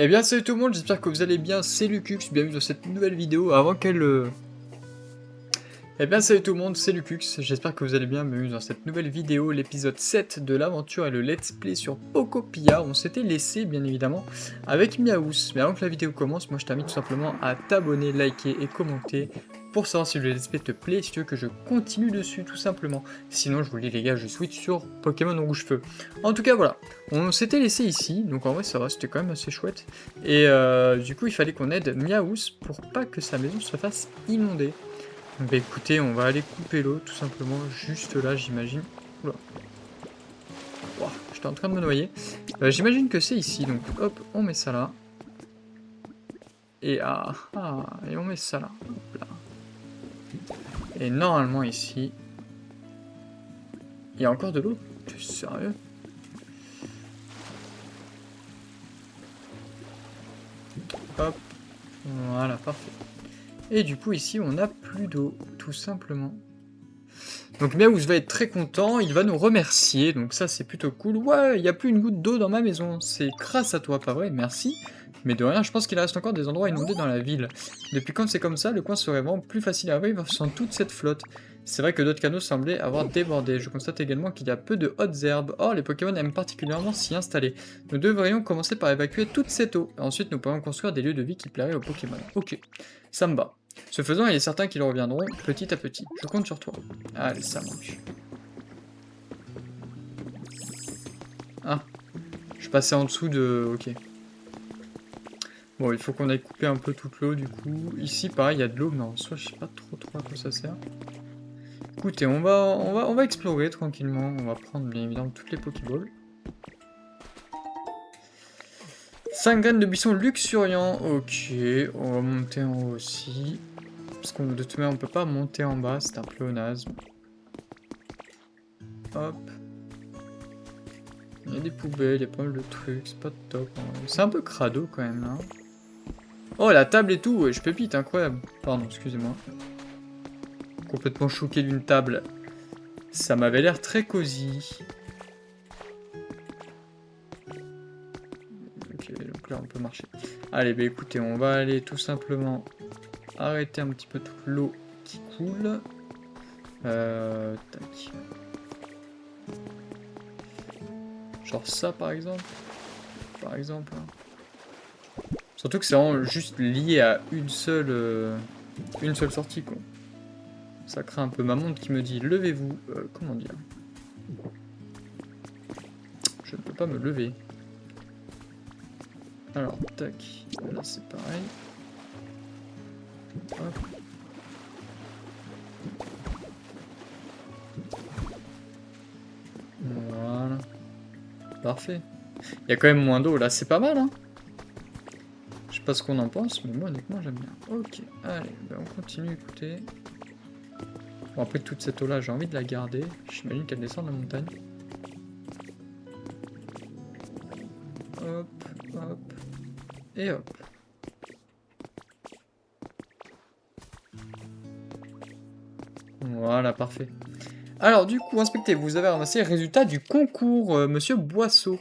Eh bien salut tout le monde, j'espère que vous allez bien, c'est Lucux, bienvenue dans cette nouvelle vidéo. Avant qu'elle... Eh bien salut tout le monde, c'est Lucux, j'espère que vous allez bien, bienvenue dans cette nouvelle vidéo, l'épisode 7 de l'aventure et le let's play sur Pokopia. On s'était laissé bien évidemment avec Miaous, mais avant que la vidéo commence, moi je t'invite tout simplement à t'abonner, liker et commenter pour savoir si le let's play te plaît, si tu veux que je continue dessus tout simplement. Sinon je vous le dis les gars, je switch sur Pokémon Rouge-Feu. En tout cas voilà, on s'était laissé ici, donc en vrai ça va, c'était quand même assez chouette. Et du coup il fallait qu'on aide Miaous pour pas que sa maison se fasse inonder. Bah écoutez, on va aller couper l'eau, tout simplement, juste là, j'imagine. Oula. Wow, j'étais en train de me noyer. J'imagine que c'est ici, donc hop, on met ça là. Et et on met ça là. Hop là. Et normalement ici, il y a encore de l'eau. T'es sérieux? Hop, voilà, parfait. Et du coup ici, on n'a plus d'eau, tout simplement. Donc Miaous va être très content, il va nous remercier, donc ça c'est plutôt cool. Ouais, il n'y a plus une goutte d'eau dans ma maison, c'est grâce à toi, pas vrai? Merci. Mais de rien, je pense qu'il reste encore des endroits inondés dans la ville. Depuis quand c'est comme ça, le coin serait vraiment plus facile à vivre sans toute cette flotte. C'est vrai que d'autres canaux semblaient avoir débordé. Je constate également qu'il y a peu de hautes herbes. Or, les Pokémon aiment particulièrement s'y installer. Nous devrions commencer par évacuer toute cette eau. Ensuite, nous pourrons construire des lieux de vie qui plairaient aux Pokémon. Ok, ça me va. Ce faisant, il est certain qu'ils reviendront petit à petit. Je compte sur toi. Allez, ça marche. Ah, je passais en dessous de... Ok. Bon, il faut qu'on aille couper un peu toute l'eau, du coup. Ici, pareil, il y a de l'eau, mais en soi, je sais pas trop à quoi ça sert. Écoutez, on va explorer tranquillement. On va prendre, bien évidemment, toutes les Pokéballs. 5 graines de buisson luxuriant. Ok, on va monter en haut aussi. Parce qu'on de toute manière, on peut pas monter en bas, c'est un pléonasme. Hop. Il y a des poubelles, il y a pas mal de trucs, c'est pas top. Hein. C'est un peu crado quand même là. Oh la table et tout, ouais, je pépite, incroyable. Pardon, excusez-moi. Complètement choqué d'une table. Ça m'avait l'air très cosy. Ok, donc là on peut marcher. Allez, bah écoutez, on va aller tout simplement arrêter un petit peu toute l'eau qui coule. Tac. Genre ça par exemple. Par exemple. Surtout que c'est vraiment juste lié à une seule sortie quoi. Ça craint un peu ma montre qui me dit levez-vous. Comment dire? Je ne peux pas me lever. Alors, tac. Là c'est pareil. Hop. Voilà. Parfait. Il y a quand même moins d'eau là, c'est pas mal hein. Je sais pas ce qu'on en pense, mais moi honnêtement j'aime bien. Ok, allez, ben on continue, écoutez. Bon après toute cette eau là, j'ai envie de la garder. J'imagine qu'elle descend de la montagne. Hop, hop, et hop. Voilà, parfait. Alors du coup, inspectez, vous avez ramassé le résultat du concours, Monsieur Boisseau.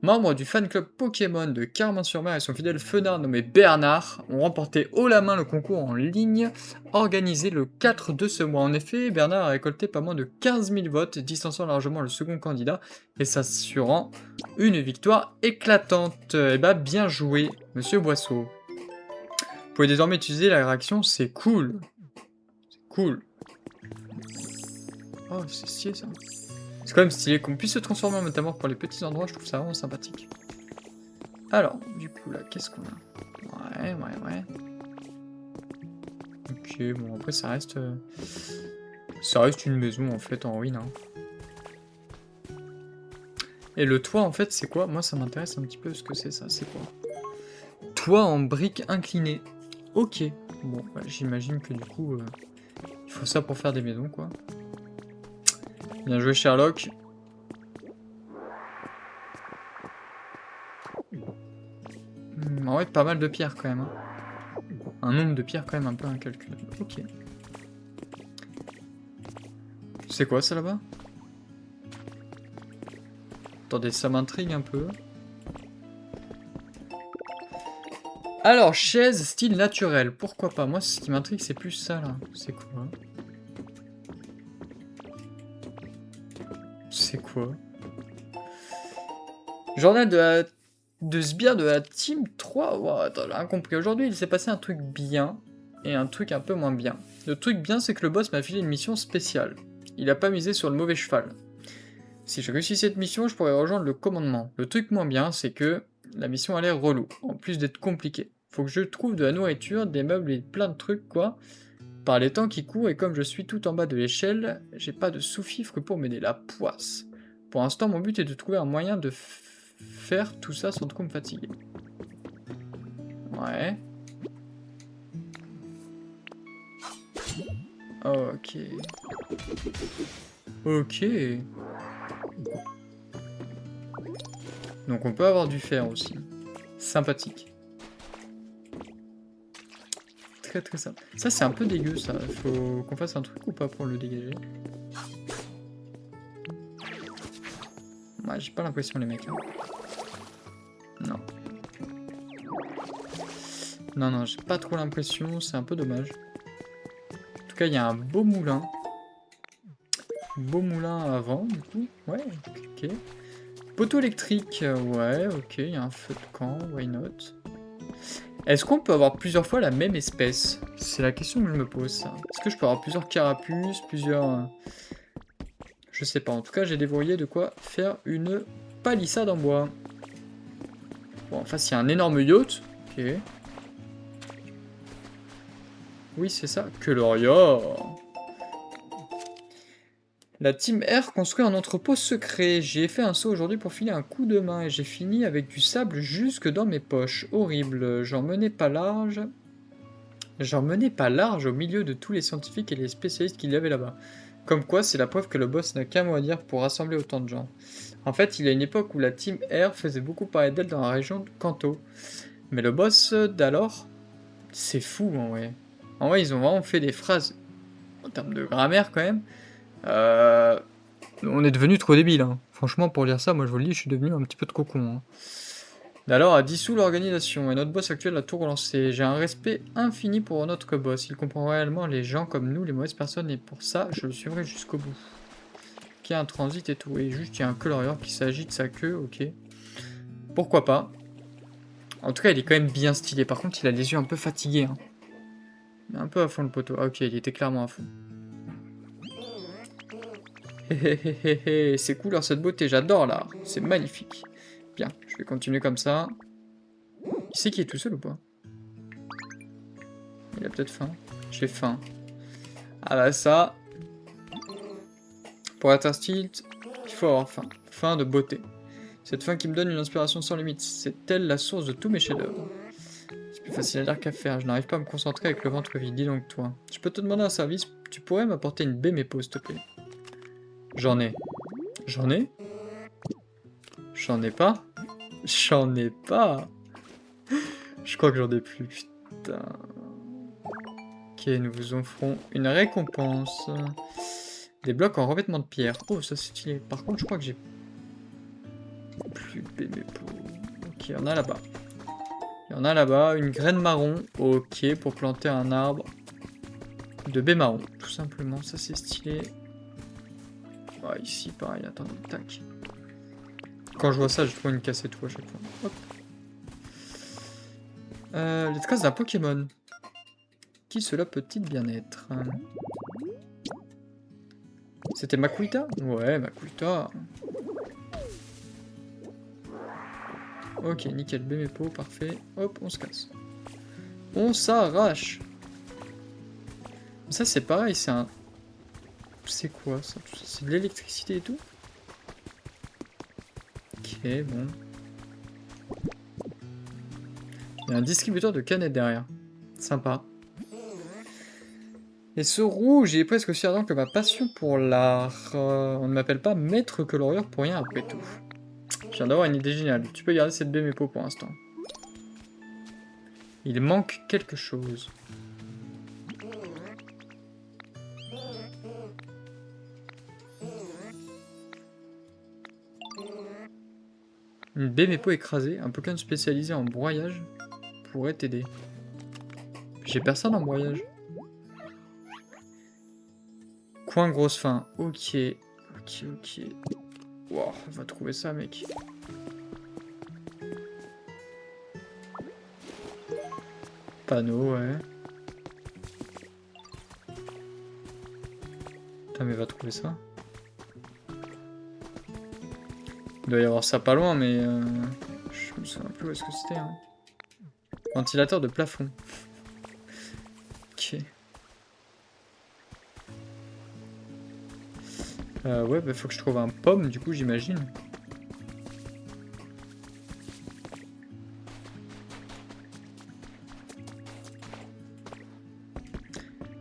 Membre du fan club Pokémon de Carmin-sur-Mer et son fidèle fenard nommé Bernard ont remporté haut la main le concours en ligne organisé le 4 de ce mois. En effet, Bernard a récolté pas moins de 15 000 votes, distançant largement le second candidat et s'assurant une victoire éclatante. Eh bah bien joué, Monsieur Boisseau. Vous pouvez désormais utiliser la réaction, c'est cool. C'est cool. Oh, c'est stylé ça. C'est quand même stylé qu'on puisse se transformer en métamorphe pour les petits endroits, je trouve ça vraiment sympathique. Alors, du coup là, qu'est-ce qu'on a? Ouais. Ok, bon après ça reste une maison en fait en ruine. Hein. Et le toit en fait c'est quoi? Moi ça m'intéresse un petit peu ce que c'est ça, c'est quoi? Toit en briques inclinées. Ok, bon bah, j'imagine que du coup il faut ça pour faire des maisons quoi. Bien joué Sherlock. En vrai, pas mal de pierres quand même. Hein. Un nombre de pierres quand même un peu incalculable. Ok. C'est quoi ça là-bas? Attendez, ça m'intrigue un peu. Alors, chaise style naturel, pourquoi pas? Moi, ce qui m'intrigue, c'est plus ça, là. C'est quoi? C'est quoi? Journal de sbire de la team 3. Wow, attends, j'ai rien compris. Aujourd'hui, il s'est passé un truc bien et un truc un peu moins bien. Le truc bien, c'est que le boss m'a filé une mission spéciale. Il a pas misé sur le mauvais cheval. Si je réussis cette mission, je pourrais rejoindre le commandement. Le truc moins bien, c'est que la mission a l'air relou, en plus d'être compliquée. Faut que je trouve de la nourriture, des meubles et plein de trucs, quoi. Par les temps qui courent et comme je suis tout en bas de l'échelle, j'ai pas de sous-fifre pour m'aider. La poisse. Pour l'instant, mon but est de trouver un moyen de faire tout ça sans trop me fatiguer. Ouais. Ok. Ok. Donc on peut avoir du fer aussi. Sympathique. Très très simple. Ça c'est un peu dégueu ça. Faut qu'on fasse un truc ou pas pour le dégager? Ouais, j'ai pas l'impression les mecs. Hein. Non. Non, non, j'ai pas trop l'impression. C'est un peu dommage. En tout cas, il y a un beau moulin. Beau moulin avant, du coup. Ouais, ok. Poteau électrique, ouais, ok. Il y a un feu de camp, why not? Est-ce qu'on peut avoir plusieurs fois la même espèce? C'est la question que je me pose, ça. Est-ce que je peux avoir plusieurs carapuces, plusieurs... Je sais pas, en tout cas, j'ai déverrouillé de quoi faire une palissade en bois. Bon, en face, il y a un énorme yacht. Ok. Oui, c'est ça. Que l'Oria. La Team R construit un entrepôt secret. J'ai fait un saut aujourd'hui pour filer un coup de main et j'ai fini avec du sable jusque dans mes poches. Horrible. J'en menais pas large. J'en menais pas large au milieu de tous les scientifiques et les spécialistes qu'il y avait là-bas. Comme quoi, c'est la preuve que le boss n'a qu'un mot à dire pour rassembler autant de gens. En fait, il y a une époque où la Team R faisait beaucoup parler d'elle dans la région de Kanto. Mais le boss d'alors, c'est fou en vrai. En vrai, ils ont vraiment fait des phrases, en termes de grammaire quand même. On est devenu trop débile. Hein. Franchement, pour lire ça, moi je vous le dis, je suis devenu un petit peu trop con. Hein. D'alors a dissous l'organisation et notre boss actuel a tout relancé. J'ai un respect infini pour notre boss. Il comprend réellement les gens comme nous, les mauvaises personnes, et pour ça, je le suivrai jusqu'au bout. Qu'il y a un transit et tout. Et juste, il y a un colorieur qui s'agite sa queue, ok. Pourquoi pas. En tout cas, il est quand même bien stylé. Par contre, il a les yeux un peu fatigués. Hein. Il est un peu à fond le poteau. Ah, ok, il était clairement à fond. C'est cool, cette beauté, j'adore l'art. C'est magnifique. Bien, je vais continuer comme ça. Qui c'est qui est tout seul ou pas? Il a peut-être faim. J'ai faim. Ah bah ça... Pour être un style, il faut avoir faim. Faim de beauté. Cette faim qui me donne une inspiration sans limite. C'est elle la source de tous mes chefs-d'œuvre. C'est plus facile à dire qu'à faire. Je n'arrive pas à me concentrer avec le ventre vide. Dis donc toi. Je peux te demander un service? Tu pourrais m'apporter une baie mépo, s'il te plaît? J'en ai. J'en ai? J'en ai pas? J'en ai pas. Je crois que j'en ai plus, putain. Ok, nous vous offrons une récompense. Des blocs en revêtement de pierre. Oh, ça c'est stylé. Par contre, je crois que j'ai plus de bébé pour... Ok, il y en a là-bas. Il y en a là-bas. Une graine marron. Ok, pour planter un arbre de baie marron. Tout simplement, ça c'est stylé. Ah, ici, pareil. Attendez, tac. Quand je vois ça, je trouve une cassette tout à chaque fois. Hop. Les traces d'un Pokémon. Qui cela peut-il bien être? C'était Makuita? Ouais, Makuita. Ok, nickel, Bémépo, parfait. Hop, on se casse. On s'arrache. Ça, c'est pareil, c'est un... C'est quoi, ça? C'est de l'électricité et tout? Ok, bon. Il y a un distributeur de canettes derrière. Sympa. Et ce rouge, il est presque aussi ardent que ma passion pour l'art. On ne m'appelle pas maître colorieur pour rien après tout. Je viens d'avoir une idée géniale. Tu peux garder cette Bémépo pour l'instant. Il manque quelque chose. Une Bémépo écrasée, un Pokémon spécialisé en broyage. pourrait t'aider. J'ai personne en broyage. Coin grosse faim. Ok. Ok. Wow, on va trouver ça, mec. Panneau, ouais. Putain, mais va trouver ça. Il doit y avoir ça pas loin, mais je me souviens plus où est-ce que c'était. Hein. Ventilateur de plafond. Ok. Ouais, bah faut que je trouve un pomme, du coup, j'imagine.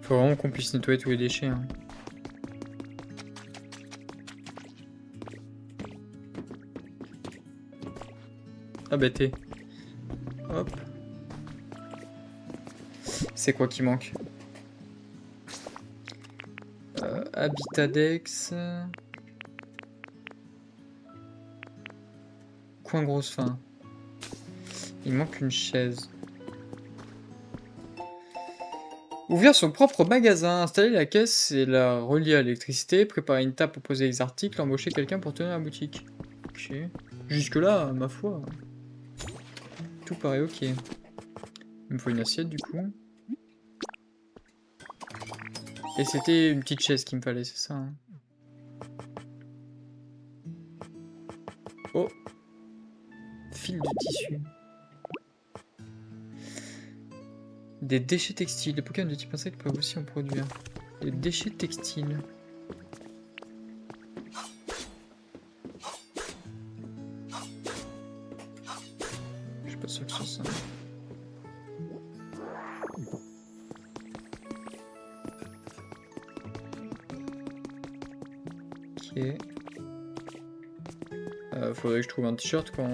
Faut vraiment qu'on puisse nettoyer tous les déchets. Hein. Ah bah t'es. Hop. C'est quoi qui manque? Habitadex. Coin grosse faim. Il manque une chaise. Ouvrir son propre magasin, installer la caisse et la relier à l'électricité, préparer une table pour poser les articles, embaucher quelqu'un pour tenir la boutique. Ok. Jusque là, ma foi. Tout paraît ok. Il me faut une assiette du coup. Et c'était une petite chaise qu'il me fallait, c'est ça. Hein. Oh. Fil de tissu. Des déchets textiles. Les Pokémon de type insecte peuvent aussi en produire. Des déchets textiles. Je suis pas sûr que ce soit ça. Ok. Faudrait que je trouve un t-shirt quoi.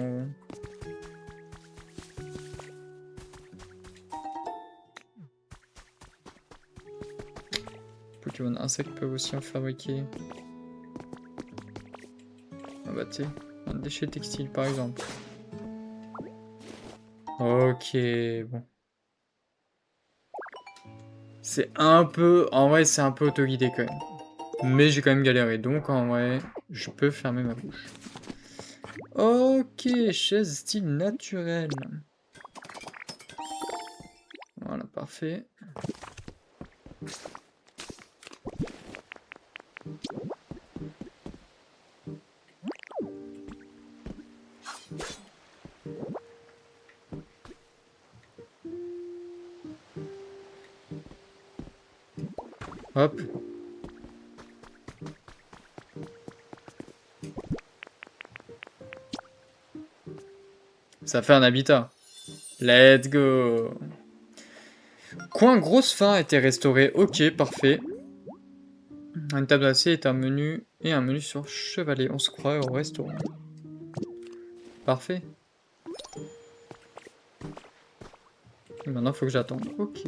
Pokémon insectes peuvent aussi en fabriquer. Ah bah tu sais, un déchet textile par exemple. Ok, bon. C'est un peu... En vrai, c'est un peu autoguidé quand même. Mais j'ai quand même galéré, donc en vrai, je peux fermer ma bouche. Ok, chaise style naturel. Voilà, parfait. Hop. Ça fait un habitat. Let's go. Coin grosse faim a été restauré. Ok, parfait. Une table d'assiette est un menu et un menu sur chevalet. On se croit au restaurant. Parfait. Et maintenant, il faut que j'attende. Ok.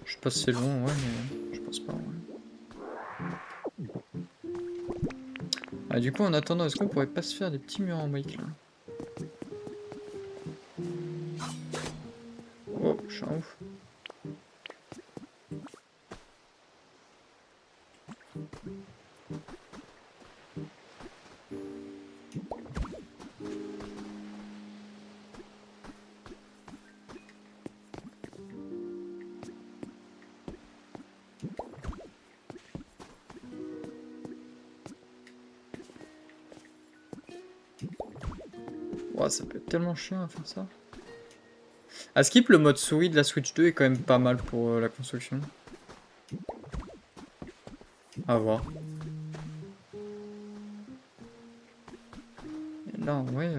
Je sais pas si c'est long, ouais, mais je pense pas. Ouais. Ah, du coup, en attendant, est-ce qu'on pourrait pas se faire des petits murs en briques là? Oh, je suis un ouf. Oh, ça peut être tellement chiant à faire ça. À skip, le mode souris de la Switch 2 est quand même pas mal pour la construction. À voir. Et là, en vrai,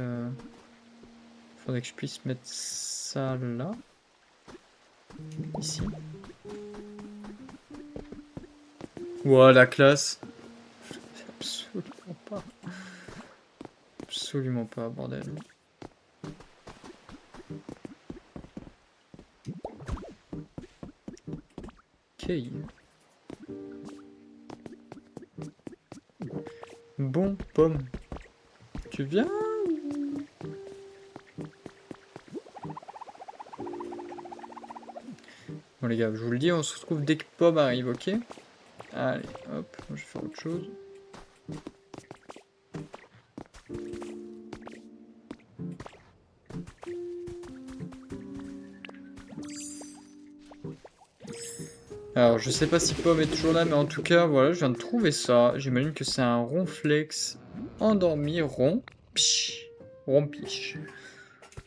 faudrait que je puisse mettre ça là. Ici. Ouah, la classe. Absolument pas. Absolument pas, bordel. Ok. Bon, Pomme. Tu viens? Bon les gars, je vous le dis, on se retrouve dès que Pomme arrive, ok? Allez, hop, je vais faire autre chose. Alors, je sais pas si Pomme est toujours là, mais en tout cas, voilà, je viens de trouver ça. J'imagine que c'est un ronflex endormi rond. Pich. Rompiche.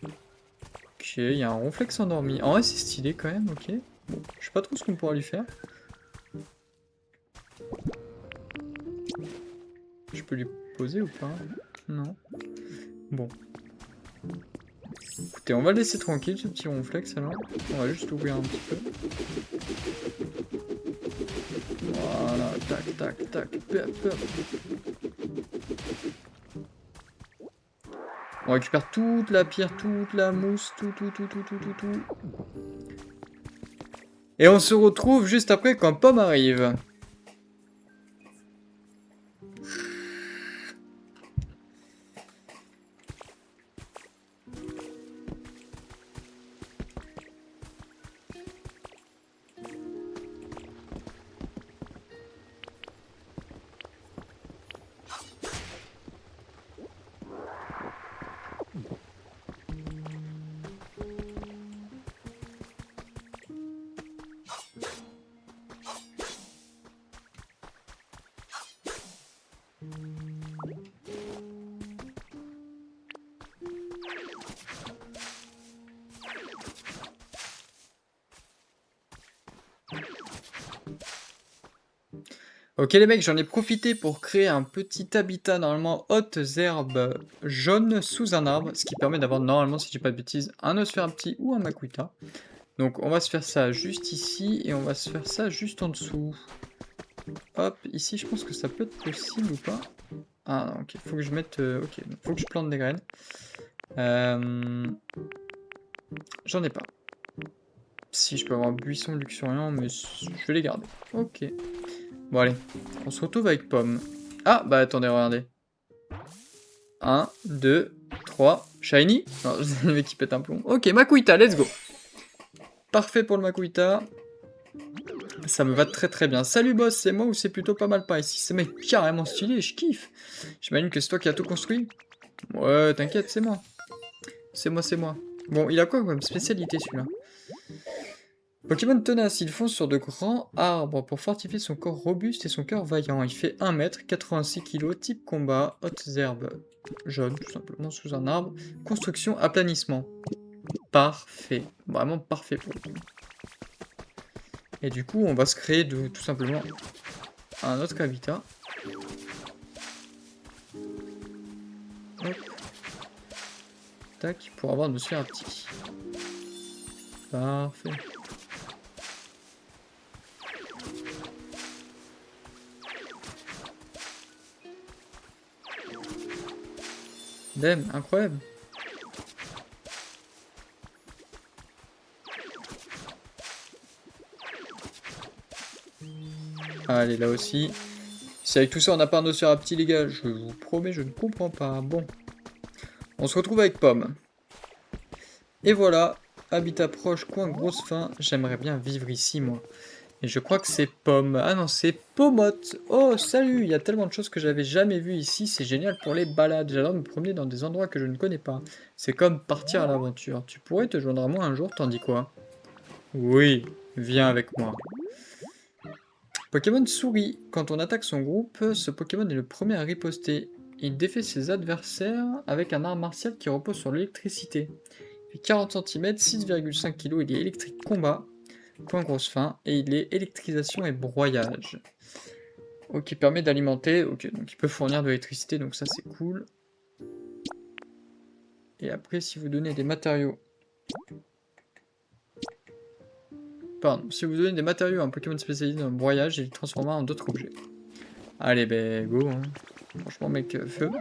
Ok, il y a un ronflex endormi. En vrai, c'est stylé quand même, ok. Bon, je sais pas trop ce qu'on pourra lui faire. Je peux lui poser ou pas? Non. Bon. Écoutez, on va le laisser tranquille, ce petit ronflex, alors. On va juste ouvrir un petit peu. Voilà, tac, tac, tac, pep, pep. On récupère toute la pierre, toute la mousse, tout. Et on se retrouve juste après quand Pomme arrive. Ok les mecs, j'en ai profité pour créer un petit habitat normalement hautes herbes jaunes sous un arbre, ce qui permet d'avoir normalement, si je dis pas de bêtises, un Nosferapti ou un Makuita. Donc on va se faire ça juste ici et on va se faire ça juste en dessous. Hop, ici je pense que ça peut être possible ou pas. Ah non, ok, faut que je mette... ok, faut que je plante des graines. J'en ai pas. Si, je peux avoir un buisson luxuriant, mais je vais les garder. Ok. Bon allez, on se retrouve avec Pomme. Ah, bah attendez, regardez. 1, 2, 3, shiny. Non, le mec qui pète un plomb. Ok, Makuita, let's go. Parfait pour le Makuita. Ça me va très très bien. Salut boss, c'est moi ou c'est plutôt pas mal par ici? C'est mec carrément stylé, je kiffe. J'imagine que c'est toi qui as tout construit. Ouais, t'inquiète, c'est moi. C'est moi, c'est moi. Bon, il a quoi comme spécialité celui-là? Pokémon tenace, il fonce sur de grands arbres pour fortifier son corps robuste et son cœur vaillant. Il fait 1 mètre, 86 kg, type combat, hautes herbes jaunes, tout simplement, sous un arbre. Construction, aplanissement. Parfait. Vraiment parfait pour le coup. Et du coup, on va se créer tout simplement un autre habitat. Hop. Tac, pour avoir nos Nosferapti. Parfait. Damn, incroyable. Allez, là aussi. Si avec tout ça on n'a pas un Nosferapti, les gars, je vous promets, je ne comprends pas. Bon. On se retrouve avec Pomme. Et voilà, habitat proche, coin grosse faim. J'aimerais bien vivre ici, moi. Et je crois que c'est Pomme. Ah non, c'est Pomote. Oh, salut. Il y a tellement de choses que j'avais jamais vues ici. C'est génial pour les balades. J'adore me promener dans des endroits que je ne connais pas. C'est comme partir à l'aventure. Tu pourrais te joindre à moi un jour, t'en dis quoi? Oui, viens avec moi. Pokémon souris. Quand on attaque son groupe, ce Pokémon est le premier à riposter. Il défait ses adversaires avec un art martial qui repose sur l'électricité. Il fait 40 cm, 6,5 kg, il est électrique combat, point grosse faim, et il est électrisation et broyage. Ok, permet d'alimenter, ok, donc il peut fournir de l'électricité, donc ça c'est cool. Et après, si vous donnez des matériaux... Pardon, si vous donnez des matériaux à un Pokémon spécialisé dans le broyage, il est transformé en d'autres objets. Allez, ben go, hein. Franchement, mec, feu.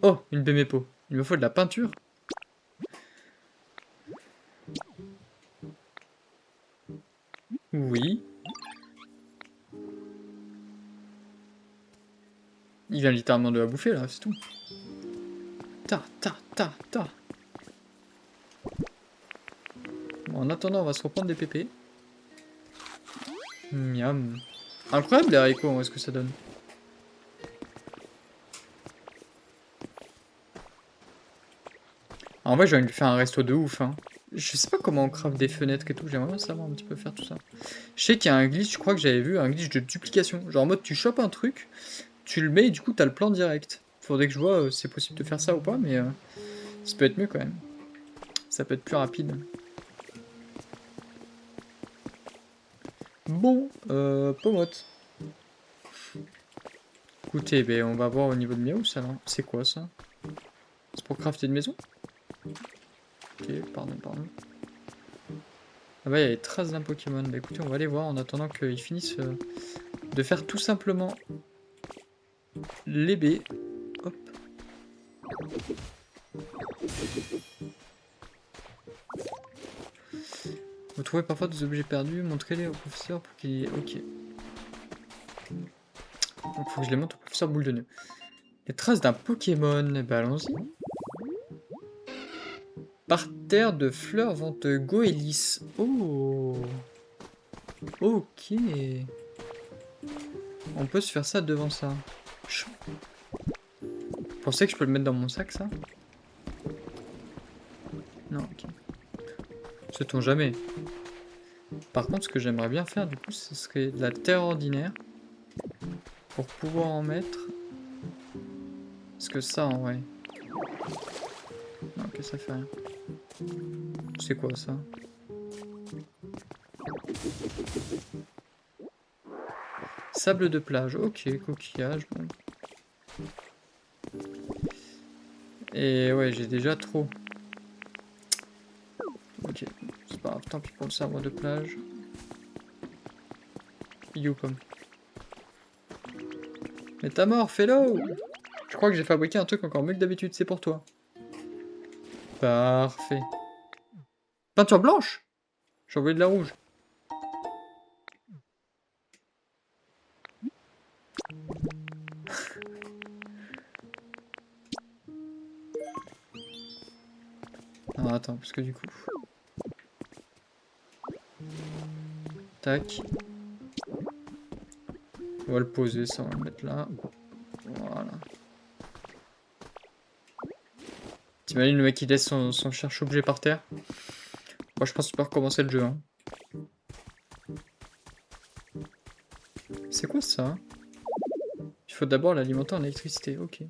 Oh, une Bémépo. Il me faut de la peinture. Oui. Il vient littéralement de la bouffer là, c'est tout. Ta. Bon, en attendant, on va se reprendre des pépés. Miam. Incroyable les haricots, où est-ce que ça donne? En vrai, j'ai envie de lui faire un resto de ouf. Hein. Je sais pas comment on craft des fenêtres et tout. J'aimerais bien savoir un petit peu faire tout ça. Je sais qu'il y a un glitch, je crois que j'avais vu, un glitch de duplication. Genre en mode, tu chopes un truc, tu le mets et du coup, t'as le plan direct. Faudrait que je vois si c'est possible de faire ça ou pas, mais ça peut être mieux quand même. Ça peut être plus rapide. Bon, pomote. Écoutez, ben, on va voir au niveau de Miaou ça. C'est quoi ça? C'est pour crafter une maison? Ok, pardon. Ah bah il y a les traces d'un Pokémon. Bah écoutez, on va aller voir en attendant qu'ils finissent de faire tout simplement les baies. Hop. Vous trouvez parfois des objets perdus, montrez-les au professeur pour qu'il... Ok. Donc faut que je les montre au professeur Boule de Nœud. Les traces d'un Pokémon, eh ben allons-y. Parterre de fleurs vente Goélis. Oh. Ok. On peut se faire ça devant ça. Chou. Vous pensez que je peux le mettre dans mon sac ça? Non, ok. Sait-on jamais. Par contre, ce que j'aimerais bien faire, du coup, ce serait de la terre ordinaire. Pour pouvoir en mettre... Parce que ça, en vrai... Non, ok, ça fait rien. C'est quoi, ça? Sable de plage. Ok, coquillage, bon. Et ouais, j'ai déjà trop. Ok, c'est pas grave, tant pis pour le sabre de plage. Youcom. Mais t'as mort, fais-le! Je crois que j'ai fabriqué un truc encore mieux que d'habitude, c'est pour toi. Parfait. Peinture blanche? J'ai envoyé de la rouge. Ah, attends, parce que du coup... Tac. On va le poser, ça, on va le mettre là. Voilà. T'imagines le mec qui laisse son cherche-objet par terre? Moi, je pense qu'il peut recommencer le jeu. Hein. C'est quoi ça? Il faut d'abord l'alimenter en électricité, ok.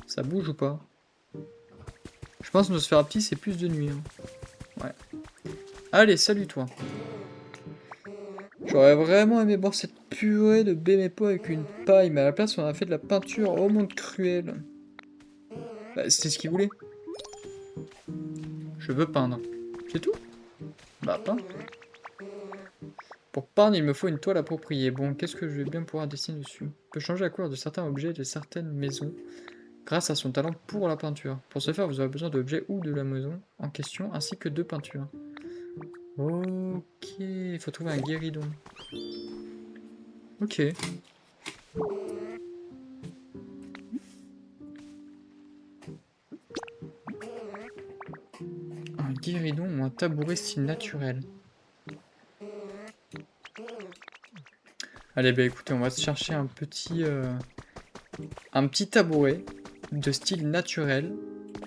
Ça bouge ou pas? Je pense que nos petit c'est plus de nuit. Hein. Ouais. Allez, salut toi. J'aurais vraiment aimé boire cette purée de Bémépo avec une paille, mais à la place on a fait de la peinture au monde cruel. Bah, c'était ce qu'il voulait. Je veux peindre. C'est tout? Bah, peindre. Pour peindre, il me faut une toile appropriée. Bon, qu'est-ce que je vais bien pouvoir dessiner dessus? On peut changer la couleur de certains objets et de certaines maisons grâce à son talent pour la peinture. Pour ce faire, vous aurez besoin d'objets ou de la maison en question, ainsi que de peintures. Ok, il faut trouver un guéridon. Ok. Un guéridon ou un tabouret style naturel. Allez, bah écoutez, on va se chercher un petit tabouret de style naturel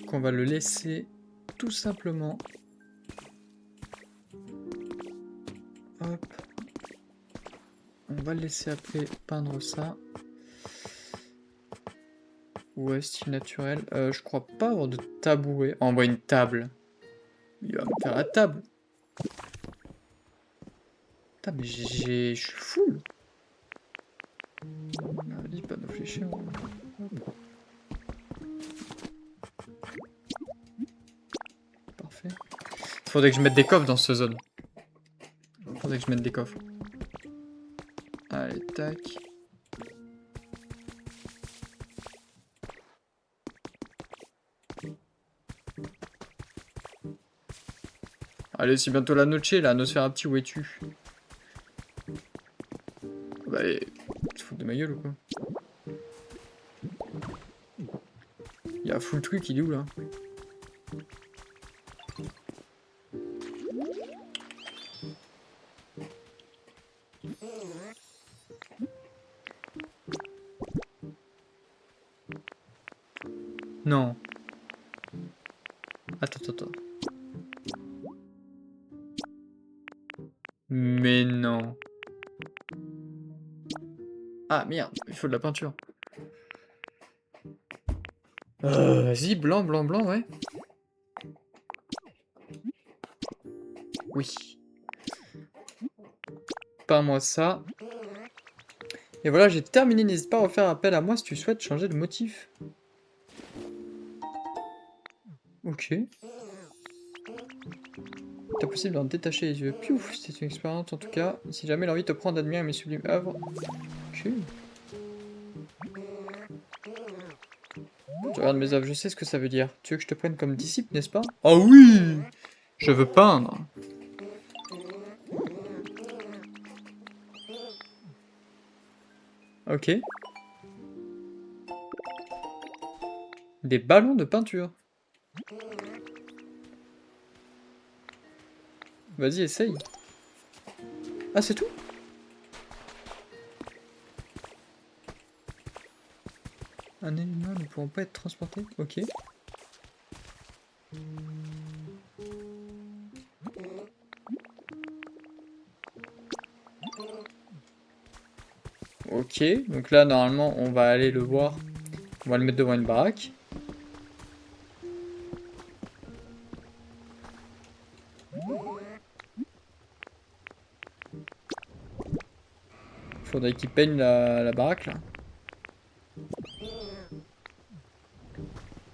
qu'on va le laisser tout simplement. Hop. On va le laisser après peindre ça. Ouais, style naturel. Je crois pas avoir de tabouret. Oh, on voit une table. Il va me faire la table. Putain, mais je suis full. Allez, pas nos fléchés. Parfait. Faudrait que je mette des coffres dans ce zone. Faudrait que je mette des coffres. Allez, tac. Allez, c'est bientôt la noche, là, Nosferatu, où es-tu? Bah, allez, tu te fous de ma gueule ou quoi? Y'a full truc, il est où, là? Non. Attends. Mais non. Ah, merde, il faut de la peinture. Vas-y, blanc, ouais. Oui. Peins-moi ça. Et voilà, j'ai terminé. N'hésite pas à refaire appel à moi si tu souhaites changer de motif. Ok. T'as possible d'en détacher les yeux. Piouf, c'est une expérience en tout cas. Si jamais l'envie te prend d'admirer mes sublimes œuvres. Ok. Tu regardes mes œuvres, je sais ce que ça veut dire. Tu veux que je te prenne comme disciple, n'est-ce pas? Oh oui! Je veux peindre. Ok. Des ballons de peinture. Vas-y, essaye. Ah, c'est tout? Un élément ne pouvant pas être transporté. Ok. Ok, donc là, normalement, on va aller le voir. On va le mettre devant une baraque. Faudrait qu'il peigne la baraque, là.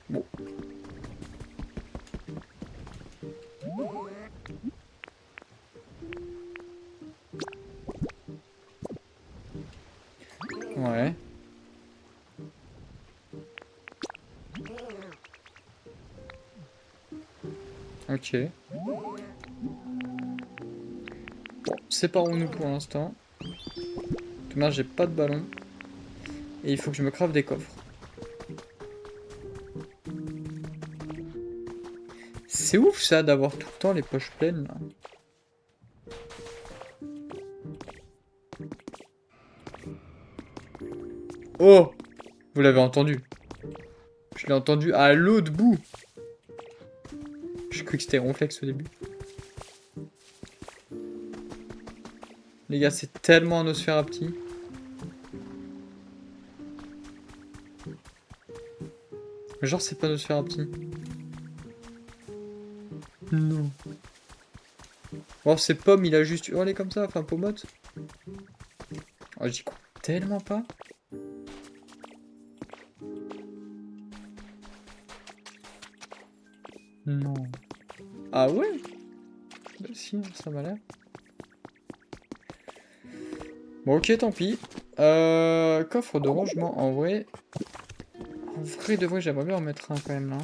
Bon. Ouais. Ok. Bon, séparons-nous pour l'instant. Demain, j'ai pas de ballon. Et il faut que je me crave des coffres. C'est ouf ça d'avoir tout le temps les poches pleines là. Oh! Vous l'avez entendu. Je l'ai entendu à l'autre bout. J'ai cru que c'était Ronflex au début. Les gars, c'est tellement un Nosferatu. Genre, c'est pas Nosferatu. Non. Oh, c'est Pomme, il a juste hurlé comme ça, enfin Pomote. Oh, j'y crois tellement pas. Non. Ah ouais? Bah si, ça m'a l'air. Bon, ok, tant pis. Coffre de rangement, en vrai. En vrai de vrai, j'aimerais bien en mettre un quand même là.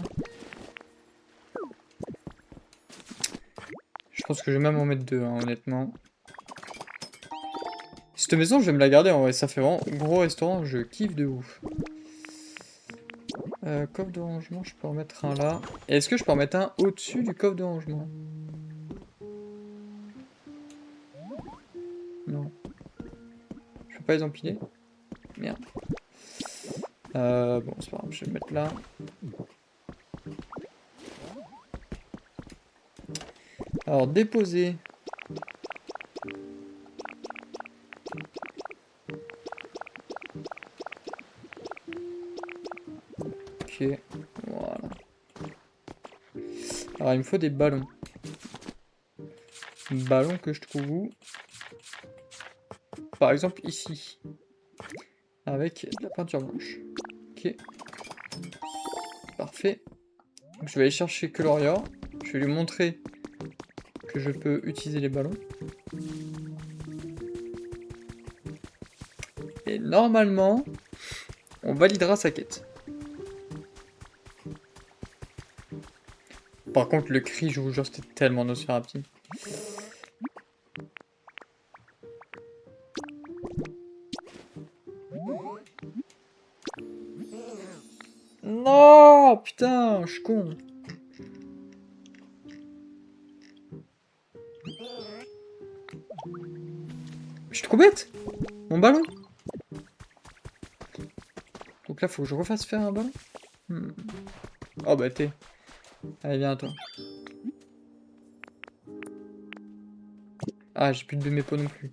Je pense que je vais même en mettre deux, hein, honnêtement. Cette maison, je vais me la garder en vrai. Ça fait vraiment gros restaurant, je kiffe de ouf. Coffre de rangement, je peux en mettre un là. Est-ce que je peux en mettre un au-dessus du coffre de rangement? Non. Je peux pas les empiler? Merde. Bon, c'est pas grave, je vais le mettre là. Alors, déposer. Ok, voilà. Alors, il me faut des ballons. Ballons que je trouve où? Par exemple, ici. Avec de la peinture blanche. Ok. Parfait. Donc, je vais aller chercher Coloria. Je vais lui montrer que je peux utiliser les ballons. Et normalement, on validera sa quête. Par contre, le cri, je vous jure, c'était tellement Nosferatu. Non, putain, je suis con. Je suis trop bête. Mon ballon. Donc là, faut que je refasse faire un ballon. Oh bah t'es. Allez, viens à toi. Ah, j'ai plus de mépo non plus.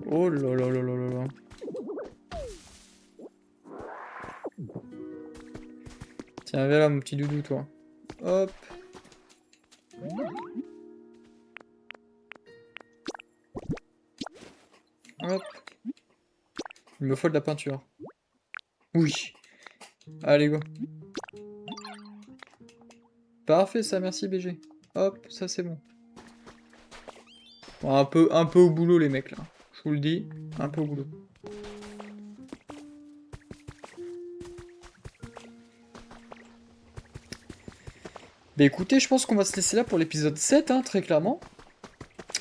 Oh là là là là là là. Tiens, viens là, mon petit doudou, toi. Hop. Hop. Il me faut de la peinture. Oui. Allez, go. Parfait, ça, merci BG. Hop, ça c'est bon. Bon, un peu au boulot, les mecs, là. Je vous le dis, un peu au boulot. Bah écoutez, je pense qu'on va se laisser là pour l'épisode 7, hein, très clairement.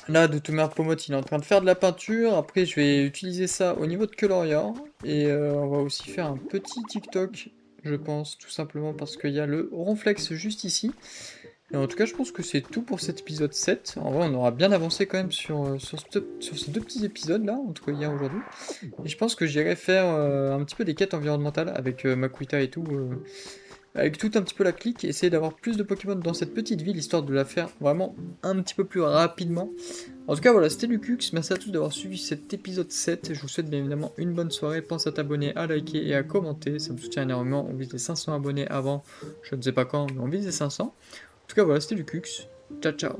Là, de Tomer Pomote, il est en train de faire de la peinture. Après, je vais utiliser ça au niveau de Coloria. Et on va aussi faire un petit TikTok, je pense, tout simplement parce qu'il y a le ronflex juste ici. Et en tout cas, je pense que c'est tout pour cet épisode 7. En vrai, on aura bien avancé quand même sur ces deux petits épisodes-là, en tout cas hier aujourd'hui. Et je pense que j'irai faire un petit peu des quêtes environnementales avec Makuita et tout. Avec tout un petit peu la clique, essayer d'avoir plus de Pokémon dans cette petite ville, histoire de la faire vraiment un petit peu plus rapidement. En tout cas, voilà, c'était Lucux, merci à tous d'avoir suivi cet épisode 7, je vous souhaite bien évidemment une bonne soirée, pense à t'abonner, à liker et à commenter, ça me soutient énormément, on vise les 500 abonnés avant, je ne sais pas quand, mais on vise les 500. En tout cas, voilà, c'était Lucux, ciao ciao.